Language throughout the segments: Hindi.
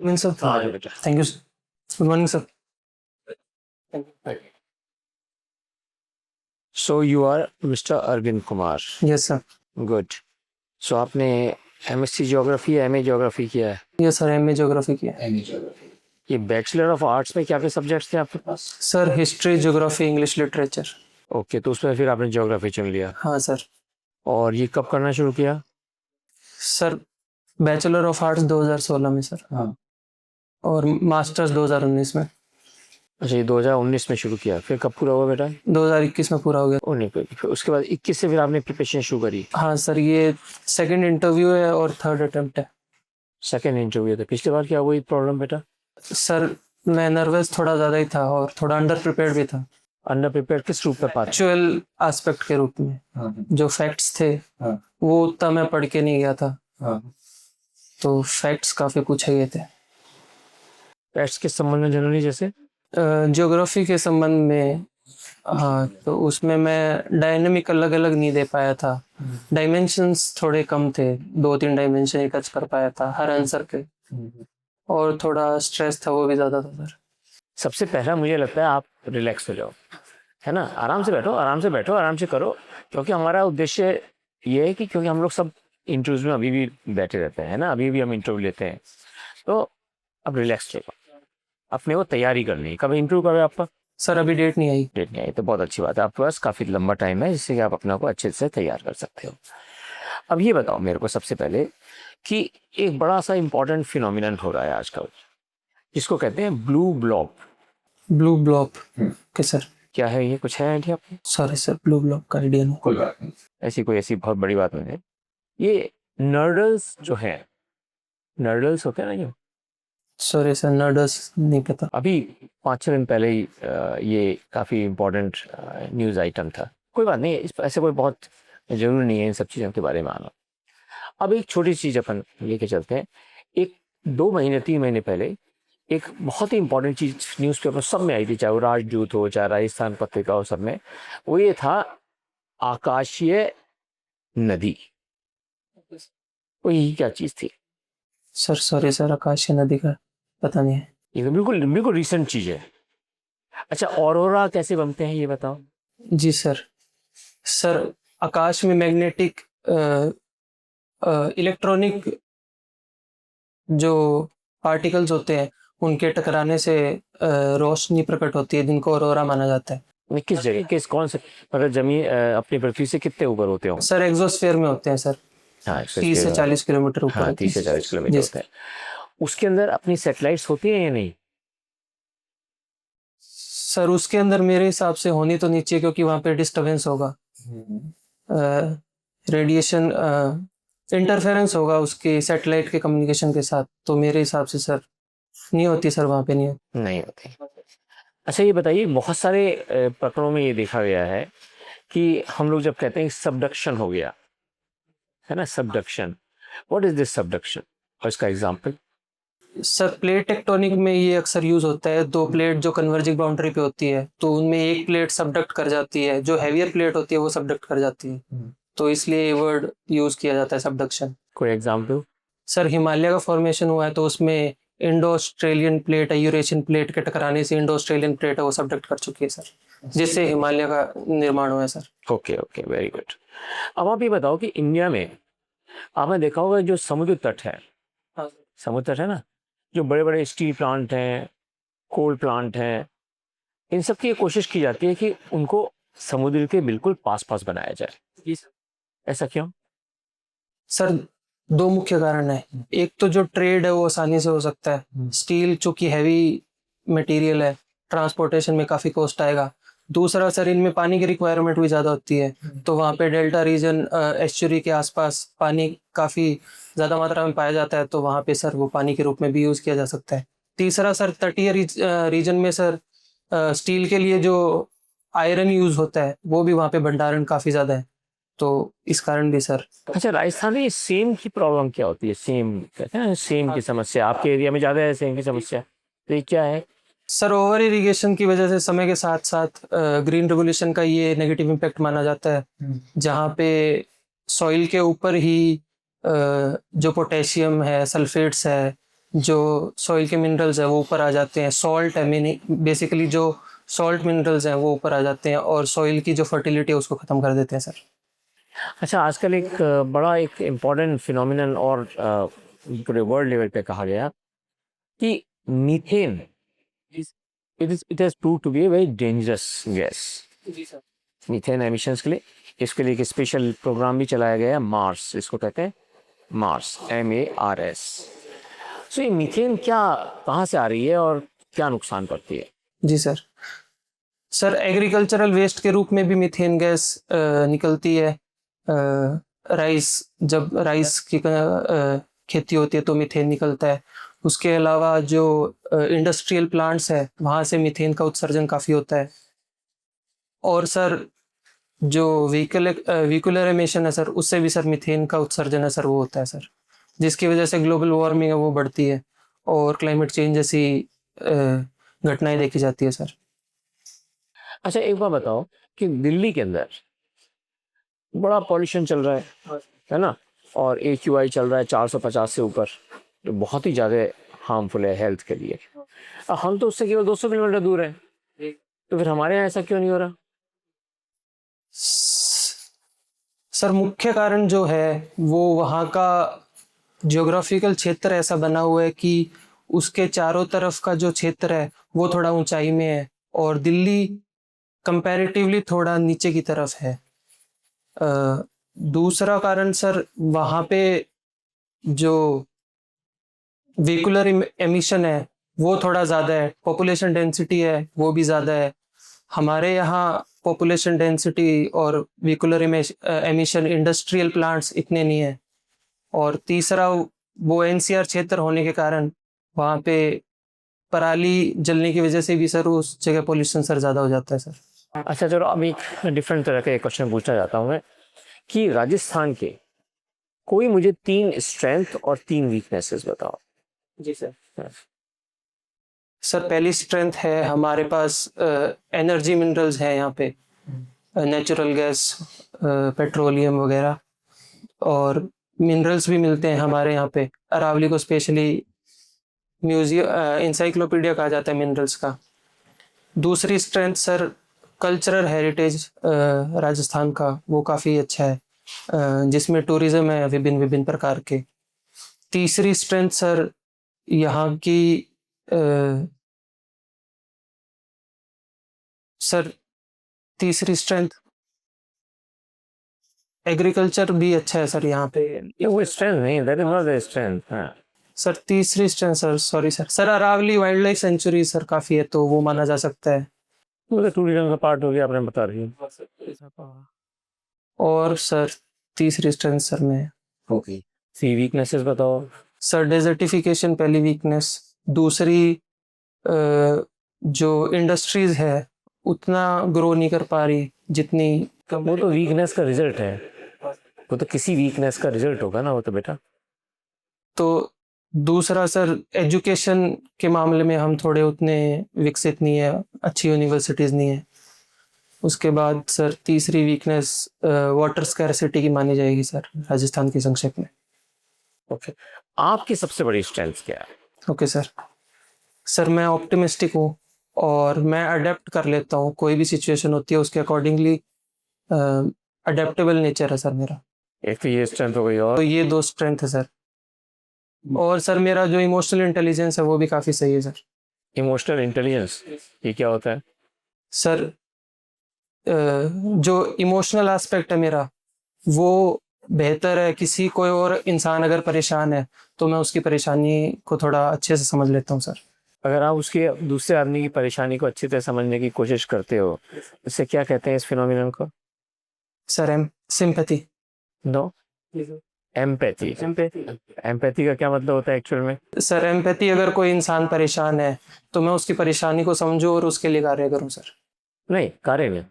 मीन सर, हाँ जी बेटा। Thank you. Good morning sir. So you are mister Arvind Kumar. Yes sir. Good. So आपने एमएससी ज्योग्राफी या एमए ज्योग्राफी किया है? यस सर, एमए ज्योग्राफी किया। ये बैचलर ऑफ आर्ट्स में क्या क्या सब्जेक्ट्स थे आपके पास? Sir history, geography, English literature. Okay, तो उसमें फिर आपने ज्योग्राफी चुन लिया। हाँ सर। और ये कब करना शुरू किया? सर बैचलर ऑफ आर्ट्स 2016 में सर। हाँ। और मास्टर्स 2019 में। अच्छा, ये 2019 में शुरू किया, फिर कब पूरा हुआ बेटा? 2021 में पूरा हो गया। नहीं, फिर उसके बाद 21 से फिर आपने प्रिपरेशन शुरू करी? हाँ सर, ये सेकंड इंटरव्यू है और थर्ड अटेम्प्ट है। सेकेंड इंटरव्यू था। पिछली बार क्या हुई प्रॉब्लम बेटा? सर मैं नर्वस थोड़ा ज़्यादा ही था और थोड़ा अंडर प्रिपेयर्ड भी था। अंडर प्रिपेयर किस रूप में पाते? एक्चुअल एस्पेक्ट के रूप में। हाँ। जो फैक्ट्स थे हाँ। वो उतना मैं पढ़ के नहीं गया था। हाँ। तो फैक्ट्स काफ़ी पूछे गए थे। फैक्ट्स के संबंध में जनरली जैसे ज्योग्राफी के संबंध में। हाँ, तो उसमें मैं डायनेमिक अलग अलग नहीं दे पाया था। डायमेंशंस थोड़े कम थे, 2-3 डायमेंशन ही टच कर पाया था हर आंसर के। और थोड़ा स्ट्रेस था, वो भी ज़्यादा था सर। सबसे पहला मुझे लगता है आप रिलैक्स हो जाओ, है ना? आराम से बैठो, आराम से बैठो, आराम से करो, क्योंकि हमारा उद्देश्य ये है कि क्योंकि हम लोग सब इंटरव्यूज में अभी भी बैठे रहते हैं ना, अभी भी हम इंटरव्यू लेते हैं, तो अब रिलैक्स रहो, अपने को तैयारी करनी है। कब इंटरव्यू कब है आपका? सर अभी डेट नहीं आई। डेट नहीं आई तो बहुत अच्छी बात है, आपके पास काफ़ी लंबा टाइम है जिससे कि आप अपने को अच्छे से तैयार कर सकते हो। अब ये बताओ मेरे को सबसे पहले कि एक बड़ा सा इम्पोर्टेंट फिनोमिनन हो रहा है आजकल, जिसको कहते हैं ब्लू ब्लॉब। ब्लू ब्लॉब के सर? क्या है ये, कुछ है आइडिया आपको? सॉरी सर, ब्लू ब्लॉब का आइडिया नहीं। कोई बात नहीं, ऐसी बहुत बड़ी बात नहीं है। ये नर्डल्स जो है, नर्डल्स होते हैं ना, ये सॉरी सर, नर्डस नहीं पता। अभी 5-6 दिन पहले ही ये काफ़ी इम्पोर्टेंट न्यूज़ आइटम था। कोई बात नहीं, ऐसे कोई बहुत ज़रूरी नहीं है इन सब चीज़ों के बारे में आना। अब एक छोटी चीज़ अपन लेके चलते हैं। एक 2 महीने 3 महीने पहले एक बहुत ही इंपॉर्टेंट चीज़ न्यूज़पेपर सब में आई थी, चाहे वो राजदूत हो, चाहे राजस्थान पत्रिका हो, सब में वो ये था, आकाशीय नदी। वो यही क्या चीज़ थी? सर सॉरी सर, आकाशीय नदी का पता नहीं है। ये तो बिल्कुल बिल्कुल रिसेंट चीज़ है। अच्छा, ऑरोरा कैसे बनते हैं ये बताओ? जी सर। सर आकाश में मैग्नेटिक इलेक्ट्रॉनिक जो पार्टिकल्स होते हैं उनके टकराने से रोशनी प्रकट होती है, जिनको ऑरोरा माना जाता है। नहीं, किस जगह, किस कौन से, मतलब जमीन अपनी पृथ्वी से कितने ऊपर होते हो? सर एक्सोस्फीयर में होते हैं सर। हाँ, 30 से 40 किलोमीटर ऊपर हाँ, होते हैं। 30 से 40 किलोमीटर जी होते हैं। उसके अंदर अपनी सैटेलाइट्स होती हैं या नहीं? सर उसके अंदर मेरे हिसाब से होनी तो नहीं चाहिए, क्योंकि वहाँ पे डिस्टरबेंस होगा, रेडिएशन इंटरफेरेंस होगा उसके सैटेलाइट के कम्युनिकेशन के साथ। तो मेरे हिसाब से सर नहीं होती सर, वहाँ पे नहीं होती। नहीं होती। अच्छा ये बताइए, बहुत सारे प्रकरणों में ये देखा गया है कि हम लोग जब कहते हैं सबडक्शन हो गया, है ना, subduction, what is this subduction, और इसका एग्जांपल? सर प्लेट टेक्टोनिक में ये अक्सर यूज होता है। 2 प्लेट जो कन्वर्जिंग बाउंड्री पे होती है, तो उनमें एक प्लेट सबडक्ट कर जाती है, जो हैवियर प्लेट होती है वो सबडक्ट कर जाती है। तो इसलिए ये वर्ड यूज किया जाता है, सबडक्शन। कोई एग्जांपल? सर हिमालय का फॉर्मेशन हुआ है, तो उसमें इंडो ऑस्ट्रेलियन प्लेट है, यूरेशियन प्लेट के टकराने से इंडो ऑस्ट्रेलियन प्लेट है वो सबडक्ट कर चुकी है सर, जिससे हिमालय का निर्माण हुआ है sir. Okay okay, very good. अब आप ये बताओ कि इंडिया में आपने देखा होगा जो समुद्र तट है, हाँ। समुद्र तट है ना, जो बड़े बड़े स्टील प्लांट हैं, कोल प्लांट हैं, इन सब की ये कोशिश की जाती है कि उनको समुद्र के बिल्कुल पास पास बनाया जाए। ऐसा क्यों? सर 2 मुख्य कारण है। एक तो जो ट्रेड है वो आसानी से हो सकता है। स्टील चूंकि हैवी मटेरियल है, ट्रांसपोर्टेशन में काफ़ी कॉस्ट आएगा। दूसरा सर, इनमें पानी की रिक्वायरमेंट भी ज़्यादा होती है, तो वहाँ पे डेल्टा रीजन, एस्चुरी के आसपास पानी काफ़ी ज़्यादा मात्रा में पाया जाता है, तो वहाँ पे सर वो पानी के रूप में भी यूज़ किया जा सकता है। तीसरा सर, तटीय रीजन में सर स्टील के लिए जो आयरन यूज़ होता है वो भी वहाँ पे भंडारण काफ़ी ज़्यादा है, तो इस कारण भी सर। अच्छा, राजस्थान में सेम की प्रॉब्लम क्या होती है? सेम कहते हैं, सेम की समस्या आपके एरिया में ज़्यादा है, सेम की समस्या, तो ये क्या है? सर ओवर इरिगेशन की वजह से समय के साथ साथ ग्रीन रेवोल्यूशन का ये नेगेटिव इम्पैक्ट माना जाता है, जहाँ पे सॉइल के ऊपर ही जो पोटेशियम है, सल्फेट्स है, जो सॉइल के मिनरल्स हैं वो ऊपर आ जाते हैं, सॉल्ट है बेसिकली जो सॉल्ट मिनरल्स हैं वो ऊपर आ जाते हैं और सॉइल की जो फर्टिलिटी है उसको ख़त्म कर देते हैं सर। अच्छा, आजकल एक बड़ा एक इम्पॉर्टेंट फिनोमिनन और पूरे वर्ल्ड लेवल पे कहा गया कि methane it has prove to be a very dangerous gas. जी सर। मीथेन एमिशंस के लिए इसके लिए एक स्पेशल प्रोग्राम भी चलाया गया है, मार्स, इसको कहते हैं मार्स, MARS। सो ये मीथेन क्या, कहाँ से आ रही है और क्या नुकसान करती है? जी सर। सर एग्रीकल्चरल वेस्ट के रूप में भी मीथेन गैस निकलती है। राइस, जब राइस की खेती होती है तो मीथेन निकलता है। उसके अलावा जो इंडस्ट्रियल प्लांट्स है वहाँ से मीथेन का उत्सर्जन काफ़ी होता है। और सर जो व्हीकुलर एमिशन है सर, उससे भी सर मीथेन का उत्सर्जन है सर वो होता है सर, जिसकी वजह से ग्लोबल वार्मिंग है वो बढ़ती है और क्लाइमेट चेंज जैसी घटनाएं देखी जाती है सर। अच्छा, एक बात बताओ कि दिल्ली के अंदर बड़ा पॉल्यूशन चल रहा है ना, और AQI चल रहा है 450 से ऊपर, तो बहुत ही ज़्यादा हार्मफुल है हेल्थ के लिए। हम तो उससे केवल 200 किलोमीटर दूर हैं, तो फिर हमारे यहाँ ऐसा क्यों नहीं हो रहा? सर मुख्य कारण जो है वो वहाँ का जियोग्राफिकल क्षेत्र ऐसा बना हुआ है कि उसके चारों तरफ का जो क्षेत्र है वो थोड़ा ऊंचाई में है और दिल्ली कंपैरेटिवली थोड़ा नीचे की तरफ है। दूसरा कारण सर वहाँ पे जो व्हीकुलर एमिशन है वो थोड़ा ज़्यादा है, पॉपुलेशन डेंसिटी है वो भी ज़्यादा है। हमारे यहाँ पॉपुलेशन डेंसिटी और व्हीकुलर एमिशन, इंडस्ट्रियल प्लांट्स इतने नहीं है। और तीसरा वो NCR क्षेत्र होने के कारण वहाँ पे पराली जलने की वजह से भी सर उस जगह पॉल्यूशन सर ज़्यादा हो जाता है सर। अच्छा चलो, अब एक डिफरेंट तरह का एक क्वेश्चन पूछना चाहता हूँ मैं कि राजस्थान के कोई मुझे 3 स्ट्रेंथ और 3 वीकनेसेस बताओ। जी सर। सर पहली स्ट्रेंथ है हमारे पास एनर्जी मिनरल्स है यहाँ पे, नेचुरल गैस, पेट्रोलियम वगैरह, और मिनरल्स भी मिलते हैं हमारे यहाँ पे। अरावली को स्पेशली म्यूजियम इंसाइक्लोपीडिया कहा जाता है मिनरल्स का। दूसरी strength sir cultural heritage Rajasthan का वो काफ़ी अच्छा है, जिसमें टूरिज्म है विभिन्न विभिन्न प्रकार के। तीसरी स्ट्रेंथ सर यहाँ की सर तीसरी स्ट्रेंथ एग्रीकल्चर भी अच्छा है सर यहाँ पे। ये वो स्ट्रेंथ नहीं, that is not the strength. हाँ, सर तीसरी strength sir, sorry sir Aravalli wild life sanctuary sir काफ़ी है तो वो माना जा सकता है। वो तो टूरिज्म का पार्ट हो गया, आपने बता रही है। और सर तीसरी स्ट्रेंथ सर में ओके, 3 वीकनेसेस बताओ। सर डेजर्टिफिकेशन पहली वीकनेस। दूसरी जो इंडस्ट्रीज है उतना ग्रो नहीं कर पा रही जितनी। वो तो वीकनेस का रिजल्ट है, वो तो किसी वीकनेस का रिजल्ट होगा ना वो तो बेटा। तो दूसरा सर एजुकेशन के मामले में हम थोड़े उतने विकसित नहीं है, अच्छी यूनिवर्सिटीज़ नहीं है। उसके बाद सर तीसरी वीकनेस वाटर स्कैरसिटी की मानी जाएगी सर राजस्थान की संक्षेप में। ओके, आपकी सबसे बड़ी स्ट्रेंथ क्या है? ओके सर मैं ऑप्टिमिस्टिक हूँ और मैं अडेप्ट कर लेता हूँ, कोई भी सिचुएशन होती है उसके अकॉर्डिंगली अडेप्टेबल नेचर है सर मेरा। एक तो ये स्ट्रेंथ हो गई, तो और ये 2 स्ट्रेंथ है सर। और सर मेरा जो इमोशनल इंटेलिजेंस है वो भी काफ़ी सही है सर। इमोशनल इंटेलिजेंस, ये क्या होता है? सर जो इमोशनल एस्पेक्ट है मेरा वो बेहतर है। किसी कोई और इंसान अगर परेशान है तो मैं उसकी परेशानी को थोड़ा अच्छे से समझ लेता हूँ सर। अगर आप उसके दूसरे आदमी की परेशानी को अच्छी तरह समझने की कोशिश करते हो, इससे क्या कहते हैं इस फिनोमिनन को? Sir sympathy. No, empathy. Empathy का क्या मतलब होता है एक्चुअल में? सर एम्पैथी, अगर कोई इंसान परेशान है तो मैं उसकी परेशानी को समझूं और उसके लिए कार्य करूं सर। नहीं, कार्य में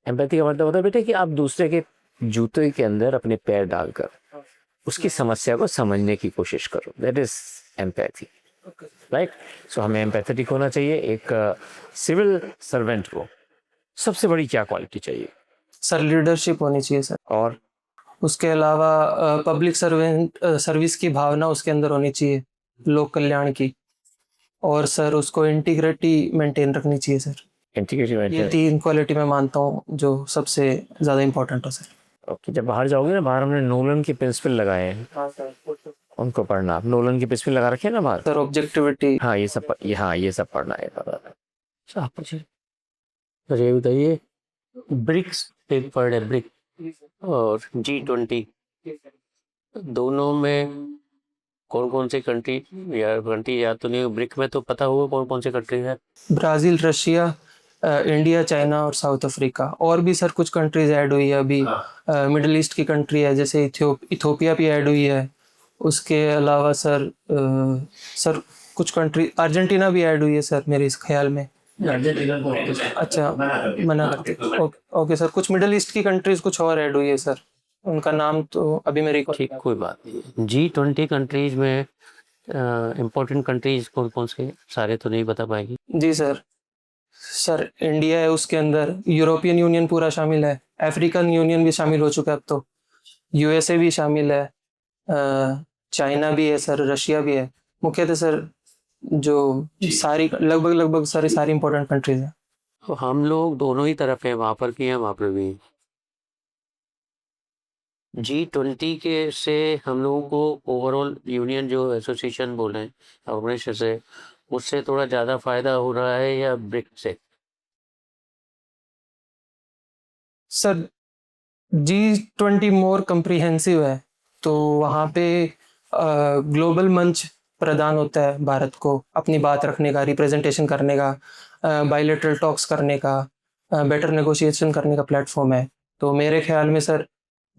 एम्पैथी का मतलब होता है बेटे कि आप दूसरे के जूते के अंदर अपने पैर डालकर उसकी समस्या को समझने की कोशिश करो, दैट इज एम्पैथी, राइट? सो हमें एम्पैथेटिक होना चाहिए। एक सिविल सर्वेंट को सबसे बड़ी क्या क्वालिटी चाहिए? सर लीडरशिप होनी चाहिए सर, और उसके अलावा पब्लिक सर्विस की भावना उसके अंदर होनी चाहिए। लोक कल्याण की, और सर उसको इंटीग्रिटी मेंटेन रखनी चाहिए सर। इंटीग्रिटी ये 3 क्वालिटी मैं मानता हूँ जो सबसे ज़्यादा इम्पोर्टेंट हो सर। ओके, जब बाहर जाओगे ना, बाहर हमने नोलन के प्रिंसिपल लगाए हैं, हाँ सर। उनको पढ़ना। आप नोलन के प्रिंसिपल लगा रखे हैं ना बाहर। Sir objectivity. हाँ ये सब पढ़ना है। अच्छा, आप मुझे तो ये बताइए, ब्रिक्स एक वर्ड है, ब्रिक और G20, दोनों में कौन कौन से कंट्री याद तो नहीं, ब्रिक में तो पता होगा कौन कौन से कंट्री है। ब्राज़ील, रशिया, इंडिया, चाइना और साउथ अफ्रीका। और भी सर कुछ कंट्रीज ऐड हुई है अभी। मिडिल ईस्ट की कंट्री है, जैसे इथोपिया भी ऐड हुई है। उसके अलावा सर सर कुछ कंट्री, अर्जेंटीना भी ऐड हुई है सर मेरे इस ख्याल में। अच्छा, मना करते। ओके सर, कुछ मिडिल ईस्ट की कंट्रीज कुछ और ऐड हुई है सर, उनका नाम तो अभी मेरे को। ठीक, कोई बात नहीं। G20 कंट्रीज में इम्पोर्टेंट कंट्रीज कौन कौन से, सारे तो नहीं बता पाएगी। जी सर। सर इंडिया है उसके अंदर, यूरोपियन यूनियन पूरा शामिल है, अफ्रीकन यूनियन भी शामिल हो चुका है अब तो, यूएसए भी शामिल है, चाइना भी है सर, रशिया भी है। मुख्यतः सर जो सारी लगभग सारी इंपॉर्टेंट कंट्रीज हैं। तो हम लोग दोनों ही तरफ हैं, वहाँ पर भी हैं, वहाँ पर भी। G20 के से हम लोगों को ओवरऑल यूनियन जो एसोसिएशन बोले हैं, ऑर्गेनाइजेशन से, उससे थोड़ा ज़्यादा फायदा हो रहा है या ब्रिक से? सर G20 मोर कंप्रिहेंसिव है, तो वहाँ पे ग्लोबल मंच प्रदान होता है भारत को अपनी बात रखने का, रिप्रेजेंटेशन करने का, बायलैटरल टॉक्स करने का, बेटर नेगोशिएशन करने का प्लेटफॉर्म है। तो मेरे ख्याल में सर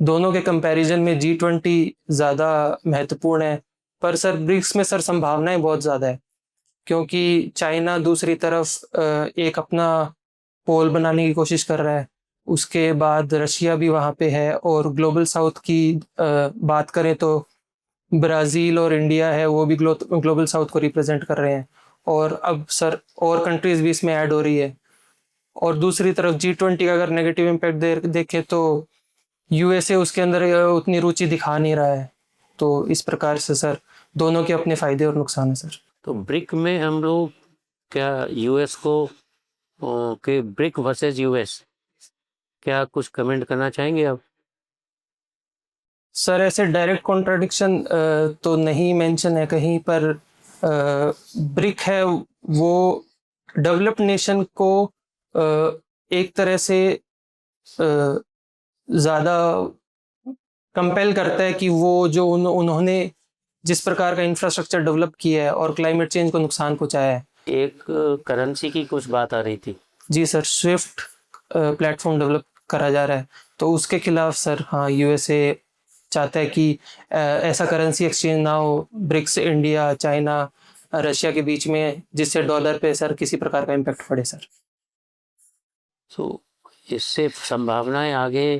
दोनों के कंपैरिजन में G20 ज़्यादा महत्वपूर्ण है। पर सर ब्रिक्स में सर संभावनाएं बहुत ज़्यादा है, क्योंकि चाइना दूसरी तरफ एक अपना पोल बनाने की कोशिश कर रहा है, उसके बाद रशिया भी वहाँ पे है, और ग्लोबल साउथ की बात करें तो ब्राज़ील और इंडिया है, वो भी ग्लोबल साउथ को रिप्रेजेंट कर रहे हैं। और अब सर और कंट्रीज भी इसमें ऐड हो रही है। और दूसरी तरफ G20 का अगर नेगेटिव इम्पैक्ट देखें तो यूएसए उसके अंदर उतनी रुचि दिखा नहीं रहा है। तो इस प्रकार से सर दोनों के अपने फायदे और नुकसान है सर। तो ब्रिक में हम लोग क्या यूएस को के ब्रिक वर्सेस यूएस, क्या कुछ कमेंट करना चाहेंगे आप? सर ऐसे डायरेक्ट कॉन्ट्राडिक्शन तो नहीं मेंशन है कहीं पर। ब्रिक है वो डेवलप्ड नेशन को एक तरह से ज़्यादा कंपेल करता है कि वो जो उन्होंने जिस प्रकार का इंफ्रास्ट्रक्चर डेवलप किया है और क्लाइमेट चेंज को नुकसान पहुंचाया है। एक करेंसी की कुछ बात आ रही थी। जी सर, स्विफ्ट प्लेटफॉर्म डेवलप करा जा रहा है, तो उसके खिलाफ सर हाँ यूएसए चाहता है कि ऐसा करेंसी एक्सचेंज ना हो ब्रिक्स, इंडिया, चाइना, रशिया के बीच में, जिससे डॉलर पे सर किसी प्रकार का इम्पैक्ट पड़े सर। तो इससे संभावनाएं आगे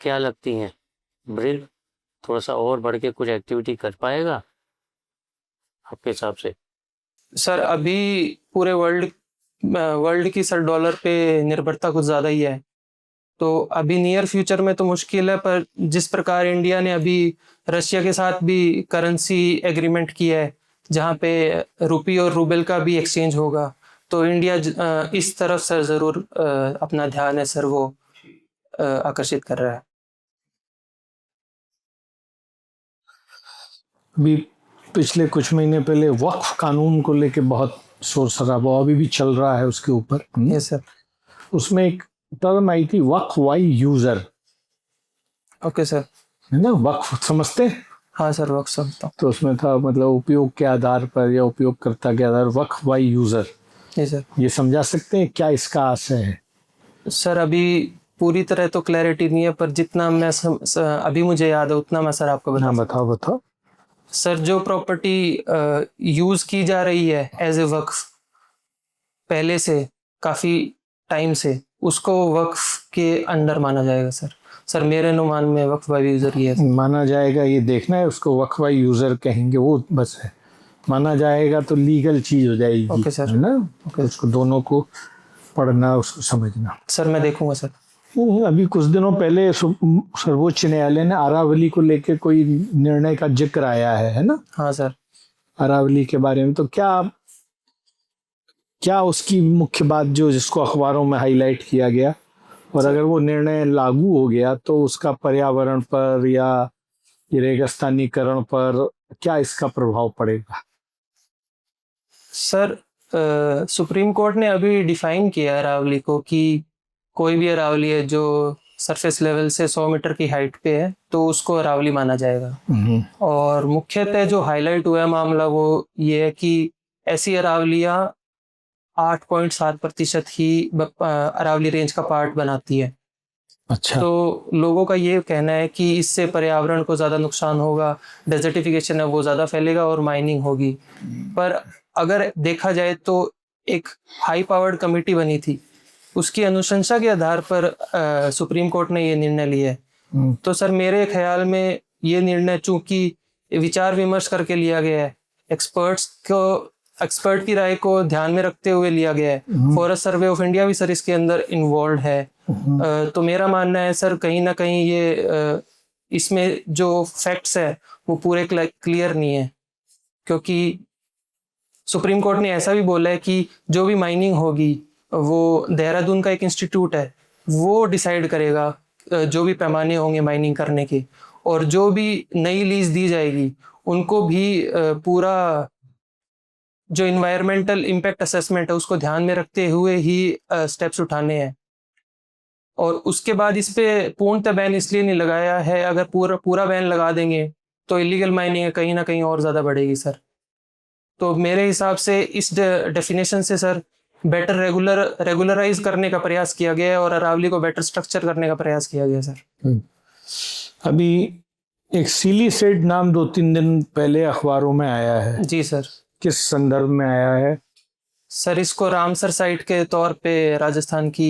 क्या लगती हैं? ब्रिक थोड़ा सा और बढ़ के कुछ एक्टिविटी कर पाएगा आपके हिसाब से? सर अभी पूरे वर्ल्ड की सर डॉलर पे निर्भरता कुछ ज़्यादा ही है, तो अभी नियर फ्यूचर में तो मुश्किल है। पर जिस प्रकार इंडिया ने अभी रशिया के साथ भी करेंसी एग्रीमेंट किया है, जहाँ पे रुपी और रूबल का भी एक्सचेंज होगा, तो इंडिया इस तरफ सर ज़रूर अपना ध्यान है सर वो आकर्षित कर रहा है। अभी पिछले कुछ महीने पहले वक्फ कानून को लेके बहुत शोर शराबा अभी भी चल रहा है उसके ऊपर। Yes sir. उसमें एक टर्म आई थी वक्फ वाई यूजर, ओके सर। है ना? वक्फ समझते? हाँ सर, वक्फ समझता हूँ। तो उसमें था मतलब उपयोग के आधार पर या उपयोगकर्ता के आधार, वक्फ वाई यूजर। Yes sir. ये समझा सकते हैं क्या इसका आशय है? सर अभी पूरी तरह तो क्लैरिटी नहीं है, पर जितना मैं अभी मुझे याद है उतना मैं सर आपको बता। हाँ बताओ। सर जो प्रॉपर्टी यूज की जा रही है एज ए वक्फ पहले से काफी टाइम से, उसको वक्फ के अंडर माना जाएगा सर। सर मेरे अनुमान में वक्फ वाई यूजर ये माना जाएगा, ये देखना है उसको वक्फ वाई यूजर कहेंगे वो बस है। माना जाएगा तो लीगल चीज हो जाएगी। Okay sir. है ना? ओके, उसको दोनों को पढ़ना, उसको समझना। सर मैं देखूंगा सर। अभी कुछ दिनों पहले सर्वोच्च न्यायालय ने आरावली को लेकर कोई निर्णय का जिक्र आया है ना? हाँ सर। अरावली के बारे में, तो क्या क्या उसकी मुख्य बात जो जिसको अखबारों में हाईलाइट किया गया, और अगर वो निर्णय लागू हो गया तो उसका पर्यावरण पर या ये रेगिस्तानीकरण पर क्या इसका प्रभाव पड़ेगा? सर सुप्रीम कोर्ट ने अभी डिफाइन किया है अरावली को कि कोई भी अरावली है जो सरफेस लेवल से 100 मीटर की हाइट पे है तो उसको अरावली माना जाएगा। और मुख्यतः जो हाईलाइट हुआ है मामला वो ये है कि ऐसी अरावलियां 8.7% ही अरावली रेंज का पार्ट बनाती है। अच्छा। तो लोगों का ये कहना है कि इससे पर्यावरण को ज़्यादा नुकसान होगा, डेजर्टिफिकेशन है वो ज़्यादा फैलेगा और माइनिंग होगी। पर अगर देखा जाए तो एक हाई पावर्ड कमेटी बनी थी, उसकी अनुशंसा के आधार पर सुप्रीम कोर्ट ने ये निर्णय लिया है। तो सर मेरे ख्याल में ये निर्णय चूंकि विचार विमर्श करके लिया गया है, एक्सपर्ट की राय को ध्यान में रखते हुए लिया गया है। फॉरेस्ट सर्वे ऑफ इंडिया भी सर इसके अंदर इन्वॉल्व है। तो मेरा मानना है सर कहीं ना कहीं ये इसमें जो फैक्ट्स है वो पूरे क्लियर नहीं है, क्योंकि सुप्रीम कोर्ट ने ऐसा भी बोला है कि जो भी माइनिंग होगी वो देहरादून का एक इंस्टीट्यूट है वो डिसाइड करेगा जो भी पैमाने होंगे माइनिंग करने के, और जो भी नई लीज दी जाएगी उनको भी पूरा जो इन्वायरमेंटल इम्पैक्ट असेसमेंट है उसको ध्यान में रखते हुए ही स्टेप्स उठाने हैं। और उसके बाद इस पे पूर्णतः बैन इसलिए नहीं लगाया है, अगर पूरा बैन लगा देंगे तो इलीगल माइनिंग कहीं ना कहीं और ज़्यादा बढ़ेगी सर। तो मेरे हिसाब से इस डेफिनेशन से सर बेटर रेगुलराइज करने का प्रयास किया गया है और अरावली को बेटर स्ट्रक्चर करने का प्रयास किया गया सर। अभी एक सीली सेड नाम 2-3 दिन पहले अखबारों में आया है। जी सर। किस संदर्भ में आया है? सर इसको रामसर साइट के तौर पे राजस्थान की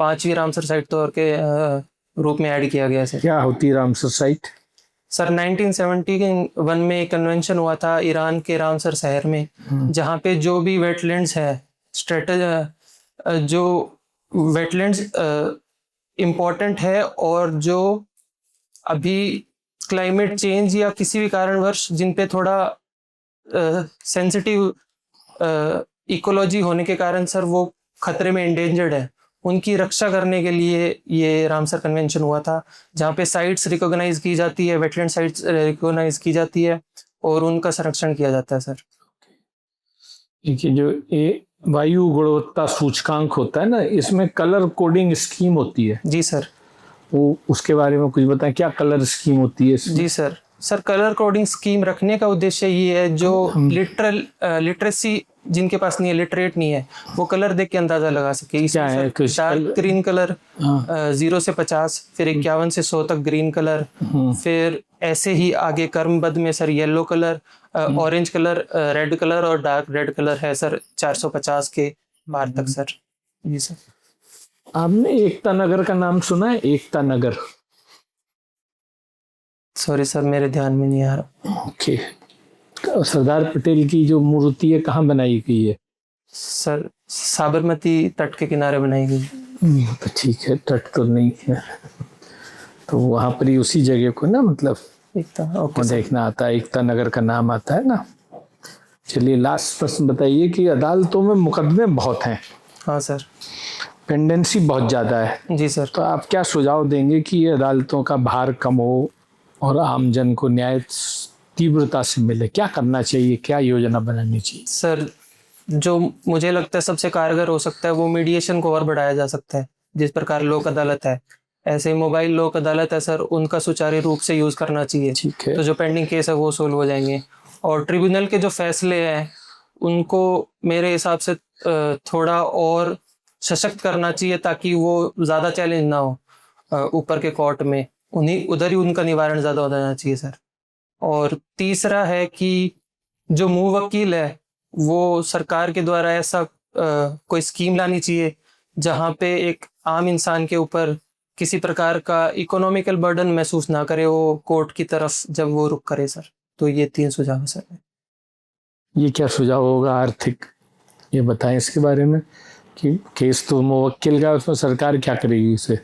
5वीं रामसर साइट तौर के रूप में ऐड किया गया सर। क्या होती है रामसर साइट? सर 1971 में एक कन्वेंशन हुआ था ईरान के रामसर शहर में, जहाँ पे जो भी वेटलैंड्स है जो वेटलैंड्स इम्पोर्टेंट है और जो अभी क्लाइमेट चेंज या किसी भी कारणवश जिन पे थोड़ा सेंसिटिव इकोलॉजी होने के कारण सर वो खतरे में एंडेंजर्ड है, उनकी रक्षा करने के लिए ये रामसर कन्वेंशन हुआ था, जहाँ पे साइट्स रिकॉग्नाइज की जाती है, वेटलैंड साइट्स रिकॉग्नाइज की जाती है और उनका संरक्षण किया जाता है सर। देखिए जो ये वायु गुणवत्ता सूचकांक होता है ना, इसमें कलर कोडिंग स्कीम होती है। जी सर। वो उसके बारे में कुछ बताएं, क्या कलर स्कीम होती है इसमें? जी sir. Sir colour coding scheme रखने का उद्देश्य ये है जो लिटरेसी जिनके पास नहीं है, लिटरेट नहीं है, वो कलर देख के अंदाजा लगा सके। क्या है कुछ डार्क ग्रीन कलर 0 से 50, फिर 51 से 100 तक ग्रीन कलर, फिर ऐसे ही आगे क्रमबद्ध में sir yellow colour, orange colour, red colour और डार्क रेड कलर है सर 450 के बार तक सर। जी सर। आपने एकता नगर का नाम सुना है? एकता नगर। सॉरी सर मेरे ध्यान में नहीं आ रहा। ओके। सरदार पटेल की जो मूर्ति है कहाँ बनाई गई है? सर साबरमती तट के किनारे बनाई गई। तो ठीक है, तट तो नहीं है तो वहाँ पर ही उसी जगह को ना, मतलब एकता ओके देखना आता है, एकता नगर का नाम आता है ना। चलिए लास्ट प्रश्न बताइए कि अदालतों में मुकदमे बहुत हैं। हाँ सर। पेंडेंसी बहुत ज़्यादा है। जी सर। तो आप क्या सुझाव देंगे कि ये अदालतों का भार कम हो और आमजन को न्याय तीव्रता से मिले? क्या करना चाहिए, क्या योजना बनानी चाहिए? सर जो मुझे लगता है सबसे कारगर हो सकता है वो मीडिएशन को और बढ़ाया जा सकता है। जिस प्रकार लोक अदालत है, ऐसे ही मोबाइल लोक अदालत है सर, उनका सुचारू रूप से यूज करना चाहिए। ठीक है। तो जो पेंडिंग केस है वो सोल्व हो जाएंगे। और ट्रिब्यूनल के जो फैसले हैं उनको मेरे हिसाब से थोड़ा और सशक्त करना चाहिए ताकि वो ज़्यादा चैलेंज ना हो ऊपर के कोर्ट में, उधर ही उनका निवारण ज़्यादा हो जाना चाहिए सर। और तीसरा है कि जो मुवक्किल है वो सरकार के द्वारा ऐसा कोई स्कीम लानी चाहिए जहाँ पे एक आम इंसान के ऊपर किसी प्रकार का इकोनॉमिकल बर्डन महसूस ना करे वो कोर्ट की तरफ जब वो रुख करे सर। तो ये 3 सुझाव है सर। ये क्या सुझाव होगा आर्थिक, ये बताएं इसके बारे में कि केस तो मुवक्किल का, उसमें सरकार क्या करेगी इसे?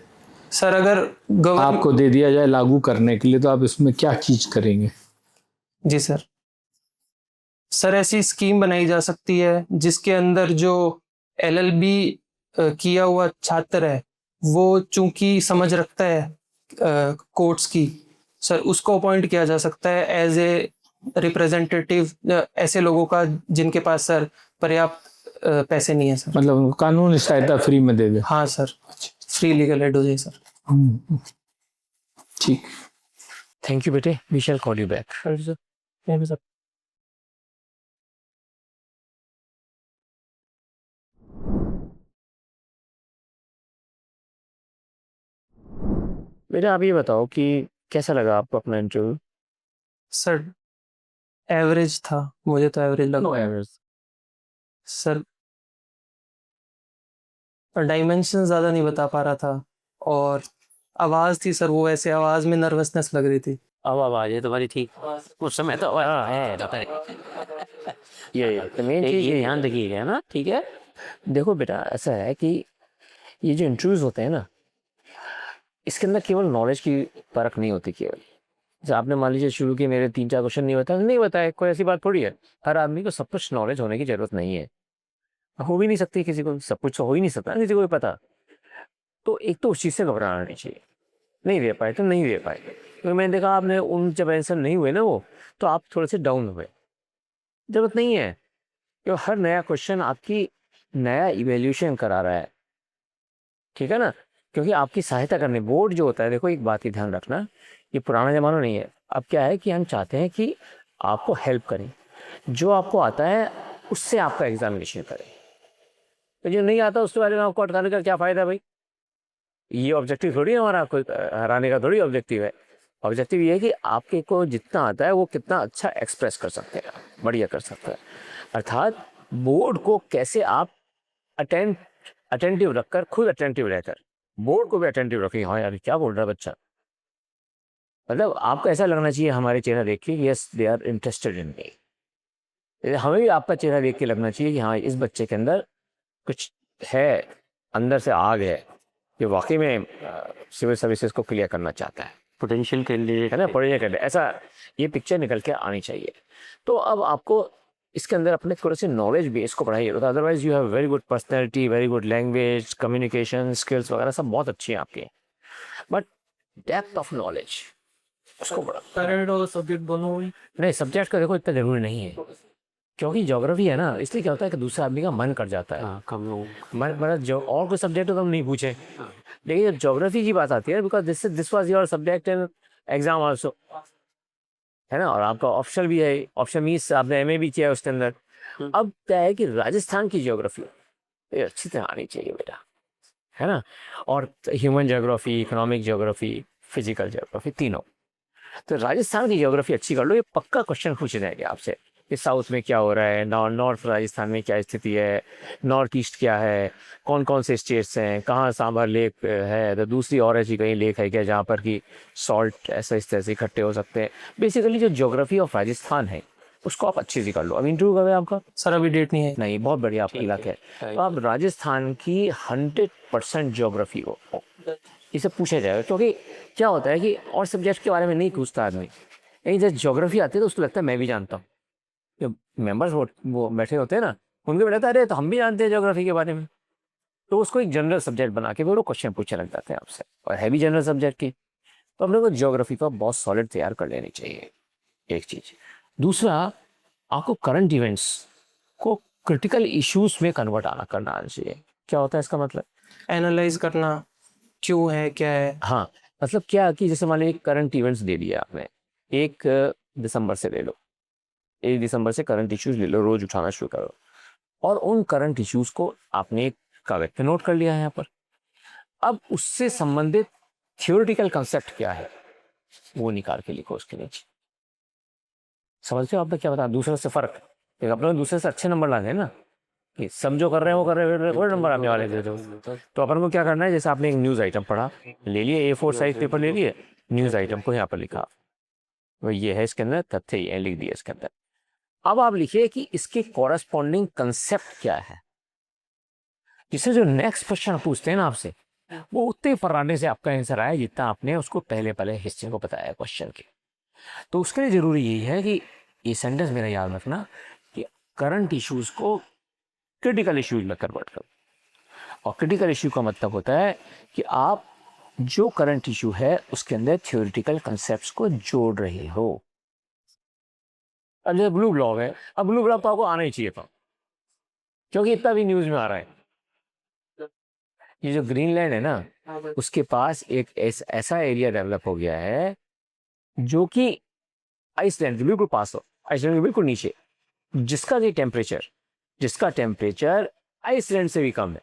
सर अगर आपको दे दिया जाए लागू करने के लिए तो आप इसमें क्या चीज करेंगे? जी सर। सर ऐसी स्कीम बनाई जा सकती है जिसके अंदर जो एलएलबी किया हुआ छात्र है वो चूंकि समझ रखता है कोर्ट्स की, सर उसको अपॉइंट किया जा सकता है एज ए रिप्रेजेंटेटिव ऐसे लोगों का जिनके पास सर पर्याप्त पैसे नहीं है सर। मतलब कानूनी सहायता फ्री में दे दे। हाँ सर, फ्री लीगल एड हो जाए सर। ठीक। थैंक यू बेटे, we shall call you back. बेटा आप ये बताओ कि कैसा लगा आपको अपना इंटरव्यू? सर एवरेज था, मुझे तो एवरेज लगा। एवरेज। सर डायमेंशन ज़्यादा नहीं बता पा रहा था और आवाज़ थी सर, वो ऐसे आवाज़ में नर्वसनेस लग रही थी। अब आवाज है तुम्हारी ठीक, कुछ समय तो है ये तो मेन चीज ये ध्यान रखिएगा ना, ठीक है? देखो बेटा ऐसा है कि ये जो इंटरव्यूज होते हैं ना, इसके अंदर केवल नॉलेज की परख नहीं होती केवल। जैसे आपने मान लीजिए शुरू के मेरे 3-4 क्वेश्चन नहीं बताए, कोई ऐसी बात थोड़ी है। हर आदमी को सब कुछ नॉलेज होने की जरूरत नहीं है, हो भी नहीं सकती किसी को, सब कुछ हो ही नहीं सकता किसी को भी पता। तो एक तो उस चीज़ से घबराना नहीं चाहिए, नहीं दे पाए तो नहीं दे पाए। क्योंकि मैंने देखा आपने उन जब आंसर नहीं हुए ना वो, तो आप थोड़े से डाउन हुए। जरूरत नहीं है, क्योंकि हर नया क्वेश्चन आपकी नया इवेल्यूशन करा रहा है, ठीक है ना? क्योंकि आपकी सहायता करने बोर्ड जो होता है, देखो एक बात ही ध्यान रखना, ये पुराना ज़माना नहीं है। अब क्या है कि हम चाहते हैं कि आपको हेल्प करें, जो आपको आता है उससे आपका एग्जामिनेशन करें। तो जो नहीं आता उसके बारे में आपको अटकाने का क्या फ़ायदा भाई? ये ऑब्जेक्टिव थोड़ी है हमारा, आपको हराने का थोड़ी ऑब्जेक्टिव है। ऑब्जेक्टिव ये है कि आपके को जितना आता है वो कितना अच्छा एक्सप्रेस कर सकते हैं, बढ़िया कर सकते हैं। अर्थात बोर्ड को कैसे आप अटेंटिव रखकर, खुद अटेंटिव रहकर बोर्ड को भी अटेंटिव रखें। हाँ यार क्या बोल रहा है बच्चा, मतलब आपको ऐसा लगना चाहिए हमारे चेहरा देख के, yes they are interested in me. हमें भी आपका चेहरा देख के लगना चाहिए कि हाँ इस बच्चे के अंदर कुछ है, अंदर से आग है, ये वाकई में सिविल सर्विसेज को क्लियर करना चाहता है, पोटेंशियल कैंडिडेट है ना, पोटेंशियल कैंडिडेट, ऐसा ये पिक्चर निकल के आनी चाहिए। तो अब आपको इसके अंदर अपने थोड़े से नॉलेज बेस को बढ़ाइए, otherwise you have very good personality, very good language, communication skills वगैरह सब बहुत अच्छी हैं आपके, बट डेप्थ ऑफ नॉलेज उसको बढ़ा। करंट और सब्जेक्ट दोनों ही? नहीं, सब्जेक्ट का देखो इतना जरूरी नहीं है, क्योंकि ज्योग्राफी है ना, इसलिए क्या होता है कि दूसरे आदमी का मन कर जाता है। मन मतलब जो और कोई सब्जेक्ट तो हम नहीं पूछे, लेकिन जब ज्योग्राफी की बात आती है, because this was your subject in exam also, है ना? और आपका ऑप्शन भी है, ऑप्शन मीन्स आपने एमए भी किया है उसके अंदर। अब क्या है कि राजस्थान की ज्योग्राफी ये अच्छी तरह आनी चाहिए बेटा, है ना? और human geography, economic geography, physical geography, तीनों। तो राजस्थान की ज्योग्राफी अच्छी कर लो, ये पक्का क्वेश्चन पूछे जाएंगे आपसे कि साउथ में क्या हो रहा है, नॉर्थ राजस्थान में क्या स्थिति है, नॉर्थ ईस्ट क्या है, कौन कौन से स्टेट्स हैं, कहाँ सांभर लेक है, तो दूसरी और ऐसी कहीं लेक है क्या जहाँ पर कि सॉल्ट ऐसा इस तरह से इकट्ठे हो सकते हैं। बेसिकली जो ज्योग्राफी ऑफ राजस्थान है उसको आप अच्छे से कर लो। अब इंटरव्यू कब है आपका? सर अभी डेट नहीं है। नहीं, बहुत बढ़िया आपका इलाका है। तो आप राजस्थान की 100% ज्योग्राफी को इसे पूछा जाएगा, क्योंकि क्या होता है कि और सब्जेक्ट के बारे में नहीं पूछता आदमी, लेकिन जब ज्योग्राफी आती है तो उसको लगता है मैं भी जानता हूँ। जो मेंबर्स वो बैठे होते हैं ना, उनको भी लगता है अरे तो हम भी जानते हैं ज्योग्राफी के बारे में, तो उसको एक जनरल सब्जेक्ट बना के वो क्वेश्चन पूछने लग जाते हैं आपसे, और है भी जनरल सब्जेक्ट की। तो अपने को ज्योग्राफी का बहुत सॉलिड तैयार कर लेनी चाहिए, एक चीज़। दूसरा, आपको करंट इवेंट्स को क्रिटिकल इश्यूज में कन्वर्ट करना आना चाहिए। क्या होता है इसका मतलब? एनालाइज करना, क्यों है, क्या है। हाँ, मतलब क्या कि जैसे मान लीजिए करंट इवेंट्स दे दिया आपने, 1 दिसंबर से ले लो, 1 दिसंबर से करंट इश्यूज ले लो, रोज उठाना शुरू करो, और उन करंट इश्यूज को आपने एक कागज पे नोट कर लिया है यहाँ पर। अब उससे संबंधित थियोरिटिकल कंसेप्ट क्या है वो निकाल के लिखो उसके नीचे। समझते हो आपने क्या बता? दूसरे से फर्क, अपने दूसरे से अच्छे नंबर लाने हैं ना, कि सब जो कर रहे हैं वो कर रहे हैं, वो नंबर आने वाले थे। तो अपन को क्या करना है, जैसे आपने एक न्यूज़ आइटम पढ़ा, ले लिए, A4 साइज पेपर ले लिए, न्यूज़ आइटम को यहाँ पर लिखा, वो ये है इसके अंदर तथ्य, ये लिख दिया इसके अंदर। अब आप लिखिए कि इसके कॉरस्पॉन्डिंग कंसेप्ट क्या है, जिससे जो नेक्स्ट क्वेश्चन पूछते हैं ना आपसे, वो उतने पढ़ाने से आपका आंसर आए जितना आपने उसको पहले हिस्से को बताया क्वेश्चन के। तो उसके लिए जरूरी यही है कि ये सेंटेंस मेरा याद रखना, करंट इश्यूज को क्रिटिकल इश्यूज में कन्वर्ट करो। और क्रिटिकल इश्यू का मतलब होता है कि आप जो करंट इशू है उसके अंदर थ्योरेटिकल कंसेप्ट्स को जोड़ रहे हो। अब जैसे ब्लू ब्लॉक है, अब ब्लू ब्लॉक तो आपको आना ही चाहिए था, क्योंकि इतना भी न्यूज में आ रहा है। ये जो ग्रीनलैंड है ना, उसके पास एक ऐसा एरिया डेवलप हो गया है जो कि आइसलैंड के बिल्कुल पास हो, आइसलैंड के बिल्कुल नीचे, जिसका टेम्परेचर आइसलैंड से भी कम है।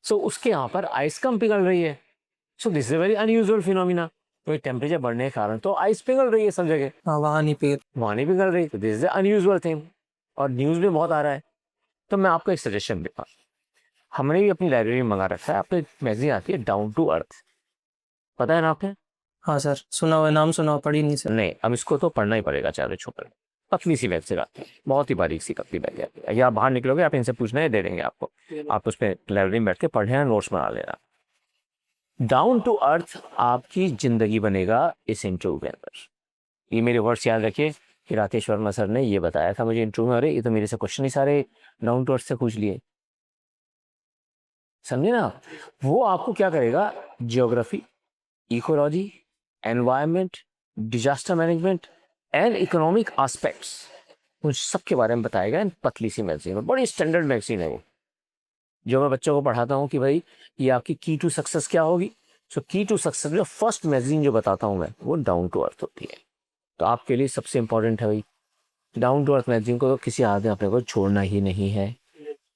सो उसके यहाँ पर आइस कम पिघल रही है। So this is very unusual phenomena. तो टेम्परेचर बढ़ने के कारण तो आइस पिघल रही है सब जगह, हाँ, वहाँ नहीं पिघल रही, तो दिस इज अनयूजुअल थिंग और न्यूज में बहुत आ रहा है। तो मैं आपको एक सजेशन देता हूँ, हमने भी अपनी लाइब्रेरी में मंगा रखा है, आपको एक मैगजीन आती है डाउन टू अर्थ, पता है ना आपने? हाँ सर, सुना हुआ, नाम सुना हुआ, पढ़ी नहीं सर। नहीं, अब इसको तो पढ़ना ही पड़ेगा, चारों छोकर पतली सी वेब से आती है, बहुत ही बारीक सी पतली वेब आती है। या बाहर निकलोगे आप इनसे पूछना है, दे देंगे आपको, आप उस पर लाइब्रेरी में बैठ के पढ़ना, नोट्स बना लेना। डाउन टू अर्थ आपकी जिंदगी बनेगा इस इंटरव्यू के अंदर। ये मेरे वर्ड्स याद रखिए कि राकेश वर्मा सर ने ये बताया था मुझे इंटरव्यू में। अरे ये तो मेरे से क्वेश्चन ही सारे डाउन टू अर्थ से पूछ लिए, समझे ना? वो आपको क्या करेगा, geography, ecology, environment, disaster management and economic aspects, उन सब के बारे में बताएगा इन पतली सी मैगजीन में। बड़ी स्टैंडर्ड मैगजीन है वो, जो मैं बच्चों को पढ़ाता हूँ कि भाई ये आपकी की टू सक्सेस क्या होगी। सो की टू सक्सेस जो फर्स्ट मैगजीन जो बताता हूँ मैं, वो डाउन टू अर्थ होती है। तो आपके लिए सबसे इंपॉर्टेंट है भाई, डाउन टू अर्थ मैगजीन को तो किसी हाथ में अपने को छोड़ना ही नहीं है।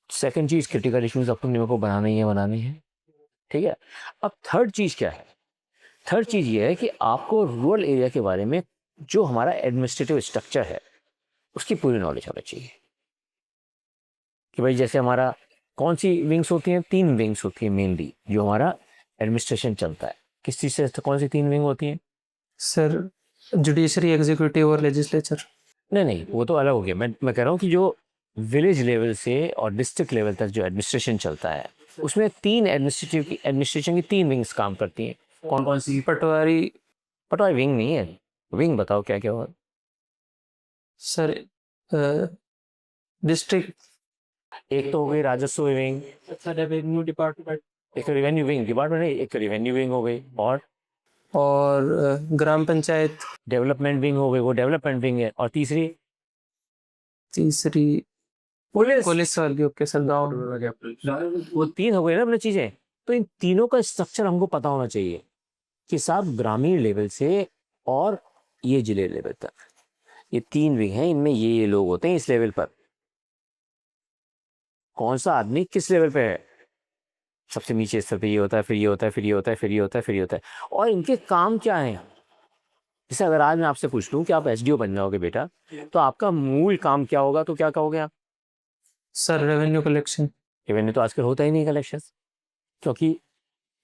सेकंड चीज़, क्रिटिकल इश्यूज अपने को बनाने ही है, ठीक है। अब थर्ड चीज़ क्या है? थर्ड चीज़ ये है कि आपको रूरल एरिया के बारे में जो हमारा एडमिनिस्ट्रेटिव स्ट्रक्चर है उसकी पूरी नॉलेज होनी चाहिए। कि भाई जैसे हमारा कौन सी विंग्स होती हैं, 3 विंग्स होती हैं मेनली जो हमारा एडमिनिस्ट्रेशन चलता है। किस चीज़ से, कौन सी 3 विंग होती हैं? सर, जुडिशरी, एग्जीक्यूटिव और लेजिस्लेचर। नहीं, वो तो अलग हो गया। मैं कह रहा हूँ कि जो विलेज लेवल से और डिस्ट्रिक्ट लेवल तक जो एडमिनिस्ट्रेशन चलता है, उसमें 3 एडमिनिस्ट्रेशन की 3 विंग्स काम करती हैं। कौन कौन सी? पटवारी। पटवारी विंग नहीं है, विंग बताओ क्या क्या हुआ। Sir, district. एक तो हो गई राजस्व विंग, रेवेन्यू डिपार्टमेंट। एक रेवेन्यू विंग डिपार्टमेंट है, एक रेवेन्यू विंग हो गई, और ग्राम पंचायत। डेवलपमेंट विंग हो गई, वो डेवलपमेंट विंग है। और तीसरी पुलिस वाली। ओके सर, गाँव। वो 3 हो गए ना अपनी चीजें। तो इन तीनों का स्ट्रक्चर हमको पता होना चाहिए कि साहब ग्रामीण लेवल से और ये जिले लेवल तक ये 3 विंग हैं, इनमें ये लोग होते हैं इस लेवल पर। कौन सा आदमी किस लेवल पे है, सबसे नीचे स्तर पे ये होता है, फिर ये होता है, फिर ये होता है, फिर ये होता है, फिर ये होता है। और इनके काम क्या है? जैसे अगर आज मैं आपसे पूछ लूं कि आप एसडीओ बन जाओगे बेटा, तो आपका मूल काम क्या होगा, तो क्या कहोगे आप? Sir, revenue collection. रेवेन्यू तो आजकल होता ही नहीं कलेक्शन, क्योंकि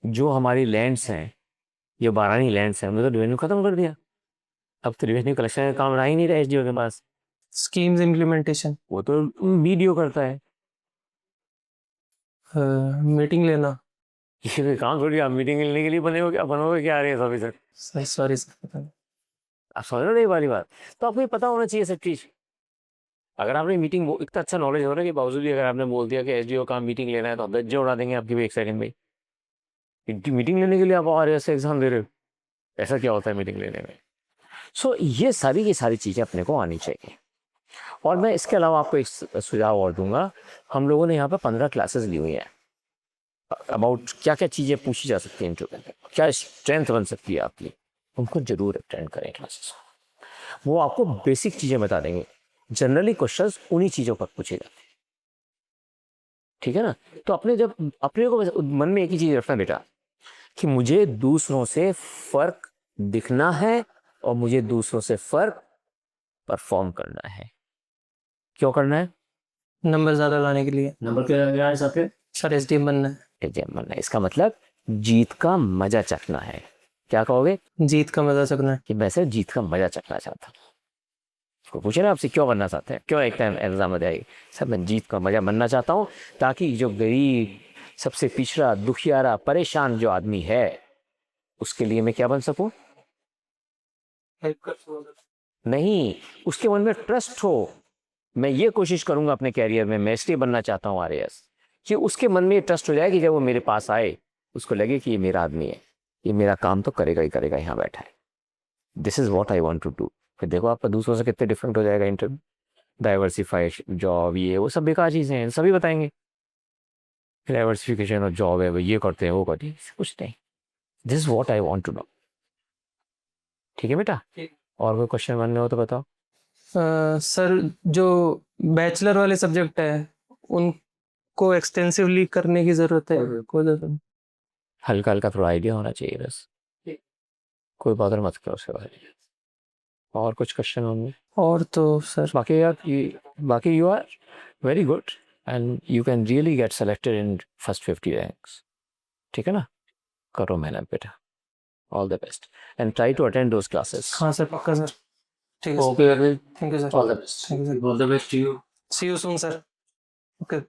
जो हमारी लैंड्स हैं, ये बारानी लैंड्स हैं, हमने तो रेवेन्यू खत्म कर दिया। अब तो रेवेन्यू कलेक्शन का काम रहा ही नहीं रहा एसडीओ के पास। Schemes implementation. वो तो बीडीओ करता है। मीटिंग लेना। ये कोई काम थोड़ी, आप मीटिंग लेने के लिए बनोगे क्या R S officer? Sorry sir, पता नहीं। आप समझ रहे हो वाली बात? तो आपको ये पता होना चाहिए सब चीज़। अगर आपने मीटिंग, इतना अच्छा नॉलेज हो रहा है कि बावजूद भी अगर आपने बोल दिया कि एसडीओ का मीटिंग लेना है, तो धज्जे उड़ा देंगे आपकी भी एक सेकंड में। मीटिंग लेने के लिए आप आर एस एग्जाम दे रहे हो? ऐसा क्या होता है मीटिंग लेने में? सो ये सारी की सारी चीज़ें अपने को आनी चाहिए। और मैं इसके अलावा आपको एक सुझाव और दूंगा। हम लोगों ने यहाँ पर 15 क्लासेस ली हुई हैं अबाउट क्या क्या चीज़ें पूछी जा सकती हैं इंटरव्यू में, क्या स्ट्रेंथ बन सकती है आपकी, उनको जरूर अटेंड करें क्लासेस। वो आपको बेसिक चीज़ें बता देंगे। जनरली क्वेश्चंस उन्हीं चीज़ों पर पूछे जाते हैं, ठीक है ना? तो अपने को मन में एक ही चीज़ रखना बेटा, कि मुझे दूसरों से फर्क दिखना है और मुझे दूसरों से फर्क परफॉर्म करना है। क्यों करना है? नंबर ज्यादा लाने के लिए। नंबर क्या है सबके? सर, एसडीएम बनना है। एग्जाम बनना है, इसका मतलब जीत का मजा चखना है। क्या कहोगे? जीत का मजा चखना है। कि मैं सिर्फ जीत का मजा चखना चाहता हूँ। उसको पूछे ना आपसे क्यों बनना चाहते हैं, क्यों एक टाइम एग्जाम में जाएगी, सब मैं जीत का मजा बनना चाहता हूँ, ताकि जो गरीब, सबसे पिछड़ा, दुखियारा, परेशान जो आदमी है, उसके लिए मैं क्या बन सकूं? नहीं, उसके मन में ट्रस्ट हो मैं ये कोशिश करूंगा अपने कैरियर में, मैं इसलिए बनना चाहता हूँ RAS, कि उसके मन में ये ट्रस्ट हो जाए कि जब वो मेरे पास आए उसको लगे कि ये मेरा आदमी है, ये मेरा काम तो करेगा ही करेगा, यहाँ बैठा है। This is what I want to do. फिर देखो आपका दूसरों से कितने डिफरेंट हो जाएगा इंटरव्यू। डाइवर्सिफाइड जॉब, ये वो सब बेकार चीज़ें हैं, सभी बताएंगे। डाइवर्सिफिकेशन और जॉब है, ये करते हैं वो करते हैं, कुछ नहीं। This is what I want to know. ठीक है बेटा, और कोई क्वेश्चन बनने हो तो बताओ। सर जो बैचलर वाले सब्जेक्ट है उनको एक्सटेंसिवली करने की जरूरत है, कोई जरूरत नहीं? हल्का हल्का थोड़ा आइडिया होना चाहिए बस, कोई बॉदर मत करो उसके बारे में। और कुछ क्वेश्चन होंगे? और तो सर बाकी यार बाकी you are very good and you can really get selected in first 50 ranks. ठीक है ना, करो मेहनत बेटा, all the best and try to attend those classes. हाँ सर, पक्का सर। ठीक है sir, okay, thank you sir, all the best, thank you sir, all the best to you. See you soon sir. Okay.